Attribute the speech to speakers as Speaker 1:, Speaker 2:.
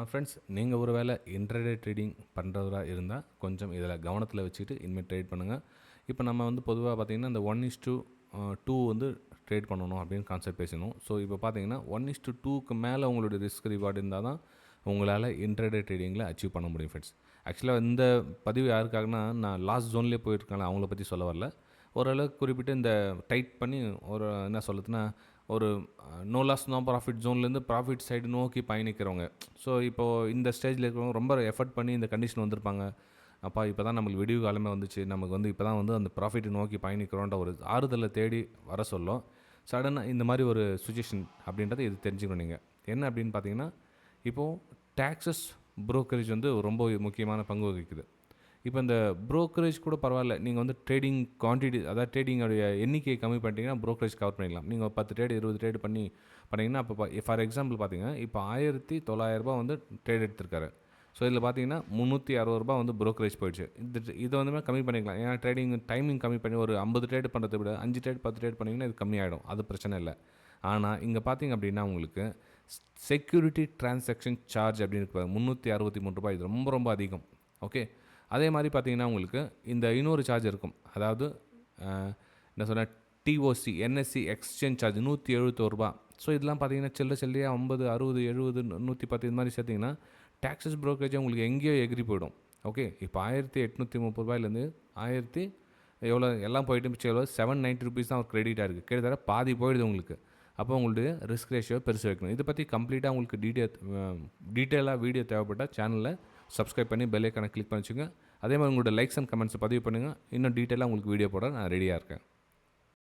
Speaker 1: Friends, நீங்கள் ஒரு வேளை இன்ட்ராடே ட்ரேடிங் பண்ணுறவரா இருந்தால் கொஞ்சம் இதில் கவனத்தில் வச்சுட்டு இனிமேல் ட்ரேட் பண்ணுங்கள். இப்போ நம்ம வந்து பொதுவாக பார்த்திங்கன்னா இந்த 1:2 வந்து ட்ரேட் பண்ணணும் அப்படின்னு கான்செப்ட் பேசணும். ஸோ இப்போ பார்த்தீங்கன்னா 1:2க்கு மேலே உங்களுடைய ரிஸ்க் ரிவார்டு இருந்தால் தான் உங்களால் இன்ட்ராடே ட்ரேடிங்கில் அச்சீவ் பண்ண முடியும் ஃப்ரெண்ட்ஸ். ஆக்சுவலாக இந்த பதிவு யாருக்காகனா, நான் லாஸ்ட் ஜோன்லேயே போயிருக்கேன், அவங்கள பற்றி சொல்ல வரல. ஓரளவுக்கு குறிப்பிட்டு இந்த டைட் பண்ணி ஒரு என்ன சொல்லுதுன்னா ஒரு நோ லாஸ் நோ ப்ராஃபிட் ஜோன்லேருந்து ப்ராஃபிட் சைடு நோக்கி பயணிக்கிறவங்க. ஸோ இப்போது இந்த ஸ்டேஜில் இருக்கிறவங்க ரொம்ப எஃபர்ட் பண்ணி இந்த கண்டிஷன் வந்திருப்பாங்க. அப்பா இப்போ தான் நம்மளுக்கு விடிவு காலமே வந்துச்சு, நமக்கு வந்து இப்போ தான் வந்து அந்த ப்ராஃபிட்டை நோக்கி பயணிக்கிறோன்ற ஒரு ஆறுதலை தேடி வர சொல்லும். சடனாக இந்த மாதிரி ஒரு சுச்சுவேஷன் அப்படின்றத இது தெரிஞ்சுக்கணும். நீங்கள் என்ன அப்படின்னு பார்த்தீங்கன்னா, இப்போது டேக்ஸஸ் ப்ரோக்கரேஜ் வந்து ரொம்ப முக்கியமான பங்கு வகிக்குது. இப்போ இந்த ப்ரோக்கரேஜ் கூட பரவாயில்ல, நீங்கள் வந்து ட்ரேடிங் குவான்டிட்டி, அதாவது ட்ரேடிங்கோடைய எண்ணிக்கையை கம்மி பண்ணிட்டீங்கன்னா ப்ரோக்கரேஜ் கவர் பண்ணிக்கலாம். நீங்கள் 10 ட்ரேடு 20 ட்ரேடு பண்ணிங்கன்னா அப்போ ஃபார் எக்ஸாம்பிள் பார்த்தீங்கன்னா இப்போ 1900 வந்து ட்ரேட் எடுத்திருக்காரு. ஸோ இதில் பார்த்தீங்கன்னா 360 வந்து ப்ரோக்கரேஜ் போயிடுச்சு. இதை வந்து கம்மி பண்ணிக்கலாம். ஏன்னா ட்ரேடிங் டைமிங் கம்மி பண்ணி ஒரு 50 ட்ரேட் பண்ணுறதை விட 5 ட்ரேட் 10 ட்ரேட் பண்ணிங்கன்னா இது கம்மியாகிடும், அது பிரச்சனை இல்லை. ஆனால் இங்கே பார்த்தீங்க அப்படின்னா உங்களுக்கு செக்யூரிட்டி டிரான்சாக்ஷன் சார்ஜ் அப்படின்னு இருக்கு, ரூ. 363. இது ரொம்ப ரொம்ப அதிகம். ஓகே, அதே மாதிரி பார்த்தீங்கன்னா உங்களுக்கு இந்த இன்னொரு சார்ஜ் இருக்கும். அதாவது என்ன சொன்னால் டிஓசி என்எஸ்சி எக்ஸ்சேஞ்ச் சார்ஜ் ரூ. 171. ஸோ இதெல்லாம் பார்த்தீங்கன்னா சில்லையாக 50 60 70 110 இது மாதிரி சேர்த்திங்கன்னா டேக்ஸஸ் ப்ரோக்கரேஜ் உங்களுக்கு எங்கேயோ எகிரி போயிடும். ஓகே, இப்போ ரூ. 1830 எவ்வளோ எல்லாம் போயிட்டு மிச்சம் எவ்வளோ ₹790 தான் ஒரு கிரெடிட்டாக இருக்குது. கிட்டத்தட்ட பாதி போயிடுது உங்களுக்கு. அப்போ உங்களுடைய ரிஸ்க் ரேஷியோ பெருசு வைக்கணும். இதை பற்றி கம்ப்ளீட்டாக உங்களுக்கு டீட்டெயிலாக வீடியோ தேவைப்பட்டால் சேனலில் சப்ஸ்கிரைப் பண்ணி பெல் ஐக்கானை கிளிக் பண்ணிச்சுங்க. அதே மாதிரி உங்களோட லைக்ஸ் அண்ட் கமெண்ட்ஸை பதிவு பண்ணுங்கள். இன்னும் டீட்டெயிலாக உங்களுக்கு வீடியோ போட நான் ரெடியாக இருக்கேன்.